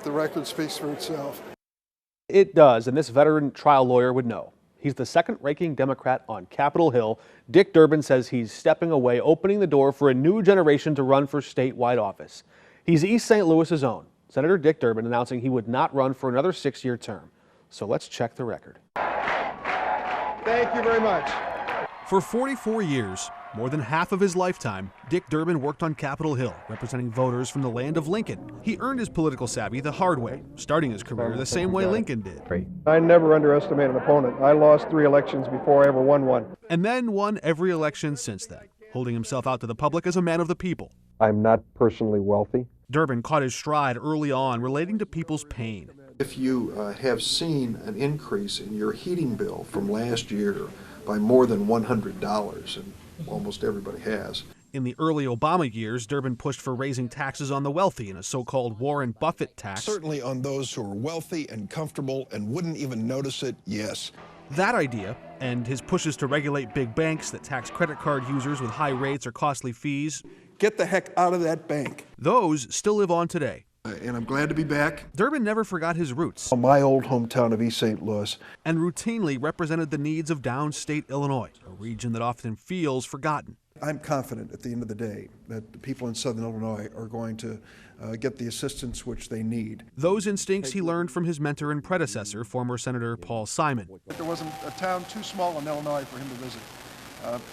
The record speaks for itself. It does, and this veteran trial lawyer would know. He's the second-ranking Democrat on Capitol Hill. Dick Durbin says he's stepping away, opening the door for a new generation to run for statewide office. He's East St. Louis's own. Senator Dick Durbin announcing he would not run for another 6-year term. So let's check the record. Thank you very much. For 44 years, more than half of his lifetime, Dick Durbin worked on Capitol Hill, representing voters from the land of Lincoln. He earned his political savvy the hard way, starting his career the same way Lincoln did. I never underestimate an opponent. I lost 3 elections before I ever won one. And then won every election since then, holding himself out to the public as a man of the people. I'm not personally wealthy. Durbin caught his stride early on, relating to people's pain. If you have seen an increase in your heating bill from last year by more than $100, and almost everybody has. In the early Obama years, Durbin pushed for raising taxes on the wealthy in a so-called Warren Buffett tax. Certainly on those who are wealthy and comfortable and wouldn't even notice it, yes. That idea, and his pushes to regulate big banks that tax credit card users with high rates or costly fees, Get the heck out of that bank. those still live on today. And I'm glad to be back. Durbin never forgot his roots My old hometown of East St. Louis. and routinely represented the needs of downstate Illinois, a region that often feels forgotten. I'm confident at the end of the day that the people in Southern Illinois are going to get the assistance which they need. Those instincts he learned from his mentor and predecessor, former Senator Paul Simon. There wasn't a town too small in Illinois for him to visit.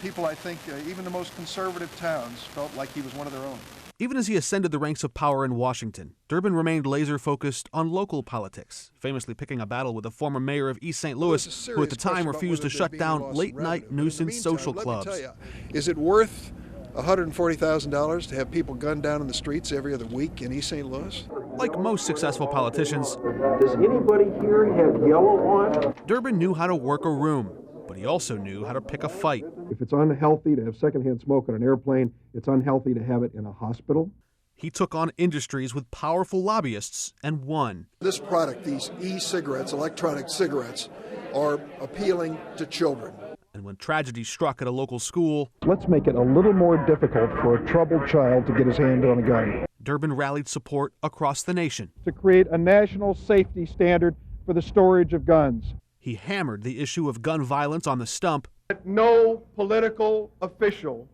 People, I think, even the most conservative towns felt like he was one of their own. Even as he ascended the ranks of power in Washington, Durbin remained laser-focused on local politics, famously picking a battle with the former mayor of East St. Louis, who at the time refused to shut down late-night nuisance social clubs. Let me tell you, is it worth $140,000 to have people gunned down in the streets every other week in East St. Louis? Like most successful politicians, Does anybody here have yellow on? Durbin knew how to work a room, but he also knew how to pick a fight. If it's unhealthy to have secondhand smoke on an airplane, it's unhealthy to have it in a hospital. He took on industries with powerful lobbyists and won. This product, these e-cigarettes, electronic cigarettes, are appealing to children. And when tragedy struck at a local school, Let's make it a little more difficult for a troubled child to get his hand on a gun. Durbin rallied support across the nation. To create a national safety standard for the storage of guns. He hammered the issue of gun violence on the stump. No political official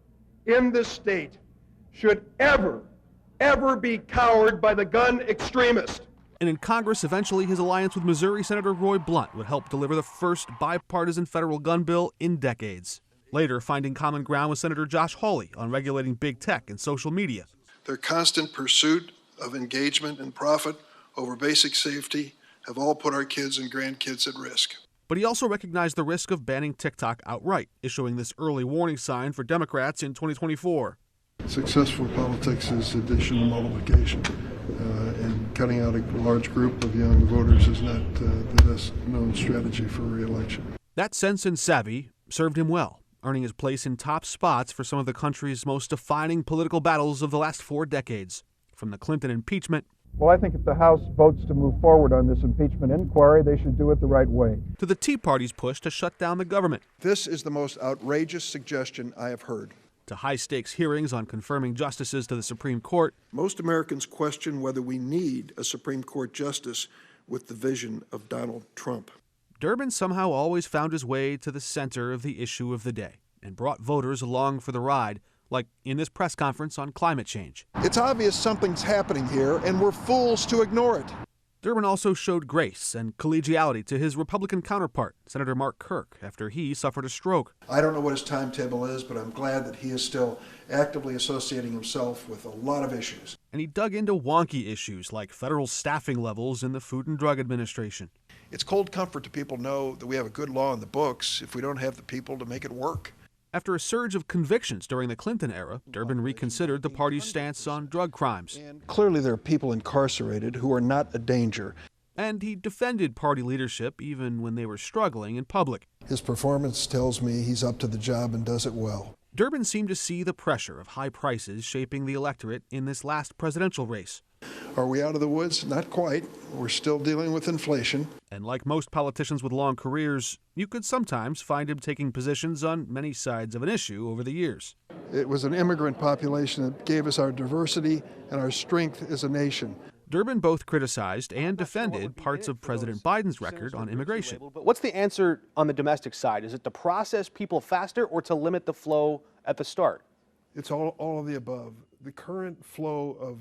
in this state should ever be cowed by the gun extremist. And in Congress, eventually his alliance with Missouri Senator Roy Blunt would help deliver the first bipartisan federal gun bill in decades. Later, finding common ground with Senator Josh Hawley on regulating big tech and social media. Their constant pursuit of engagement and profit over basic safety have all put our kids and grandkids at risk. But he also recognized the risk of banning TikTok outright, issuing this early warning sign for Democrats in 2024. Successful politics is addition and multiplication, and cutting out a large group of young voters is not the best known strategy for re-election. That sense and savvy served him well, earning his place in top spots for some of the country's most defining political battles of the last 4 decades, from the Clinton impeachment. Well, I think if the House votes to move forward on this impeachment inquiry, they should do it the right way. To the Tea Party's push to shut down the government. This is the most outrageous suggestion I have heard. To high-stakes hearings on confirming justices to the Supreme Court. Most Americans question whether we need a Supreme Court justice with the vision of Donald Trump. Durbin somehow always found his way to the center of the issue of the day and brought voters along for the ride, like in this press conference on climate change. It's obvious something's happening here, and we're fools to ignore it. Durbin also showed grace and collegiality to his Republican counterpart, Senator Mark Kirk, after he suffered a stroke. I don't know what his timetable is, but I'm glad that he is still actively associating himself with a lot of issues. And he dug into wonky issues like federal staffing levels in the Food and Drug Administration. It's cold comfort to people know that we have a good law in the books if we don't have the people to make it work. After a surge of convictions during the Clinton era, Durbin reconsidered the party's stance on drug crimes. Clearly there are people incarcerated who are not a danger. And he defended party leadership even when they were struggling in public. His performance tells me he's up to the job and does it well. Durbin seemed to see the pressure of high prices shaping the electorate in this last presidential race. Are we out of the woods? Not quite. We're still dealing with inflation. And like most politicians with long careers, you could sometimes find him taking positions on many sides of an issue over the years. It was an immigrant population that gave us our diversity and our strength as a nation. Durbin both criticized and defended parts of President Biden's record on immigration. But what's the answer on the domestic side? Is it to process people faster or to limit the flow at the start? It's all of the above. The current flow of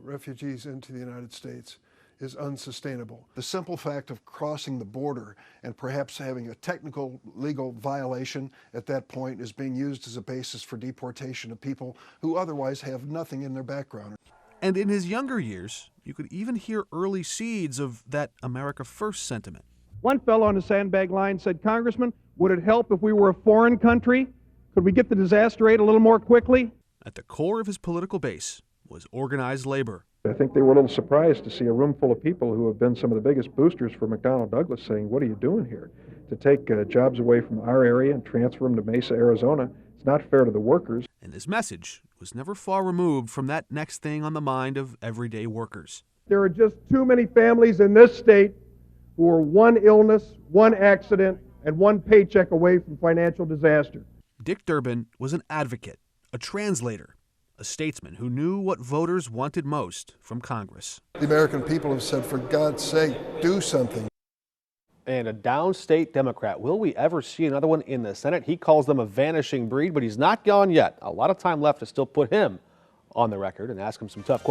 refugees into the United States is unsustainable. The simple fact of crossing the border and perhaps having a technical legal violation at that point is being used as a basis for deportation of people who otherwise have nothing in their background. And in his younger years, you could even hear early seeds of that America First sentiment. One fellow on the sandbag line said, "Congressman, would it help if we were a foreign country? Could we get the disaster rate a little more quickly?" At the core of his political base was organized labor. I think they were a little surprised to see a room full of people who have been some of the biggest boosters for McDonnell Douglas saying, "What are you doing here? To take jobs away from our area and transfer them to Mesa, Arizona, it's not fair to the workers." And his message was never far removed from that next thing on the mind of everyday workers. There are just too many families in this state who are one illness, one accident, and one paycheck away from financial disaster. Dick Durbin was an advocate, a translator, a statesman who knew what voters wanted most from Congress. The American people have said, for God's sake, do something. And a downstate Democrat. Will we ever see another one in the Senate? He calls them a vanishing breed, but he's not gone yet. A lot of time left to still put him on the record and ask him some tough questions.